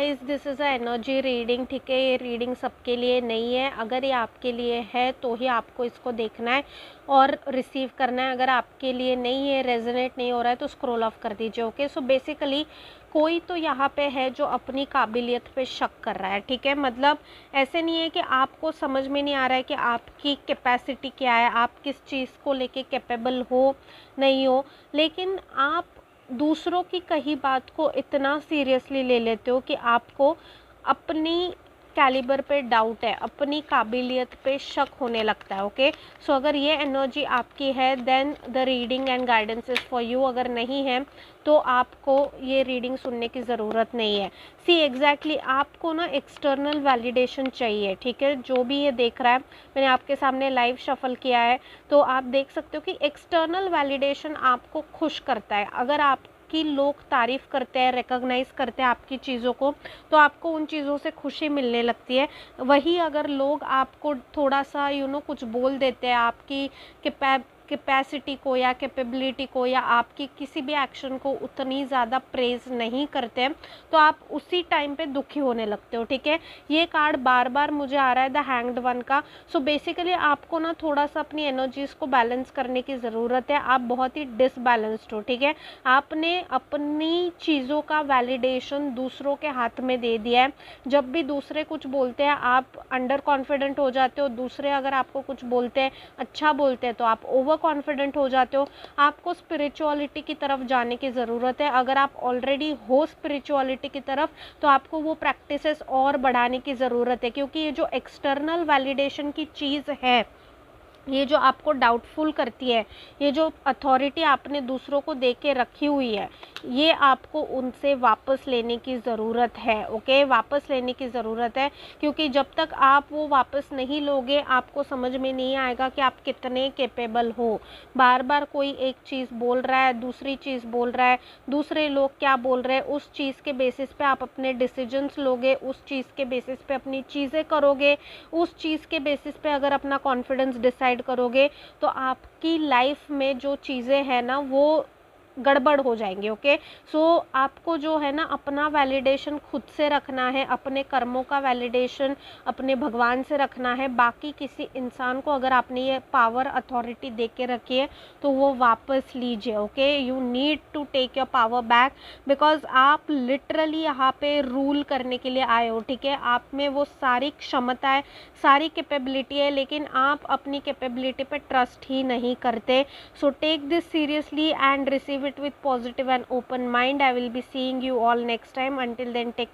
Guys, this is a energy reading. ठीक है, ये रीडिंग सबके लिए नहीं है। अगर ये आपके लिए है तो ही आपको इसको देखना है और रिसीव करना है। अगर आपके लिए नहीं है, रेजोनेट नहीं हो रहा है, तो स्क्रॉल ऑफ कर दीजिए। ओके, सो बेसिकली कोई तो यहाँ पे है जो अपनी काबिलियत पे शक कर रहा है। ठीक है, मतलब ऐसे नहीं है कि आपको समझ में नहीं आ रहा है कि आपकी कैपेसिटी क्या है, आप किस चीज़ को लेके कैपेबल हो नहीं हो, लेकिन आप दूसरों की कही बात को इतना सीरियसली ले लेते हो कि आपको अपनी कैलिबर पे डाउट है, अपनी काबिलियत पे शक होने लगता है। ओके, सो अगर ये एनर्जी आपकी है then the reading and guidance is for you. अगर नहीं है तो आपको ये रीडिंग सुनने की ज़रूरत नहीं है। सी एग्जैक्टली आपको ना एक्सटर्नल वैलिडेशन चाहिए। ठीक है, जो भी ये देख रहा है, मैंने आपके सामने लाइव शफल किया है तो आप देख सकते हो कि एक्सटर्नल वैलिडेशन आपको खुश करता है। अगर आपकी लोग तारीफ़ करते हैं, रिकॉग्नाइज़ करते हैं आपकी चीज़ों को, तो आपको उन चीज़ों से खुशी मिलने लगती है। वही अगर लोग आपको थोड़ा सा कुछ बोल देते हैं, आपकी कैपेसिटी को या कैपेबिलिटी को या आपकी किसी भी एक्शन को उतनी ज़्यादा प्रेज़ नहीं करते हैं, तो आप उसी टाइम पे दुखी होने लगते हो। ठीक है, ये कार्ड बार बार मुझे आ रहा है द हैंग्ड वन का। सो बेसिकली आपको ना थोड़ा सा अपनी एनर्जीज़ को बैलेंस करने की ज़रूरत है। आप बहुत ही डिसबैलेंस्ड हो। ठीक है, आपने अपनी चीज़ों का वैलिडेशन दूसरों के हाथ में दे दिया है। जब भी दूसरे कुछ बोलते हैं आप अंडर कॉन्फिडेंट हो जाते हो। दूसरे अगर आपको कुछ बोलते हैं, अच्छा बोलते हैं, तो आप ओवर कॉन्फिडेंट हो जाते हो। आपको स्पिरिचुअलिटी की तरफ जाने की ज़रूरत है। अगर आप ऑलरेडी हो स्पिरिचुअलिटी की तरफ, तो आपको वो प्रैक्टिसेस और बढ़ाने की ज़रूरत है, क्योंकि ये जो एक्सटर्नल वैलिडेशन की चीज़ है, ये जो आपको डाउटफुल करती है, ये जो अथॉरिटी आपने दूसरों को दे के रखी हुई है, ये आपको उनसे वापस लेने की ज़रूरत है। ओके, वापस लेने की ज़रूरत है, क्योंकि जब तक आप वो वापस नहीं लोगे आपको समझ में नहीं आएगा कि आप कितने कैपेबल हो। बार बार कोई एक चीज़ बोल रहा है, दूसरी चीज़ बोल रहा है, दूसरे लोग क्या बोल रहे हैं, उस चीज़ के बेसिस पे आप अपने डिसीजंस लोगे, उस चीज़ के बेसिस पे अपनी चीज़ें करोगे, उस चीज़ के बेसिस पे अगर अपना कॉन्फिडेंस डिसाइड करोगे, तो आपकी लाइफ में जो चीज़ें हैं ना वो गड़बड़ हो जाएंगे। ओके, सो आपको जो है ना अपना वैलिडेशन खुद से रखना है, अपने कर्मों का वैलिडेशन अपने भगवान से रखना है। बाकी किसी इंसान को अगर आपने ये पावर अथॉरिटी दे के रखी है तो वो वापस लीजिए। Okay, you need to take your power back, because आप लिटरली यहाँ पे रूल करने के लिए आए हो। ठीक है, आप में वो सारी क्षमता है, सारी कैपेबिलिटी है, लेकिन आप अपनी कैपेबिलिटी पे ट्रस्ट ही नहीं करते। So take this seriously and receive it with positive and open mind. I will be seeing you all next time. Until then, take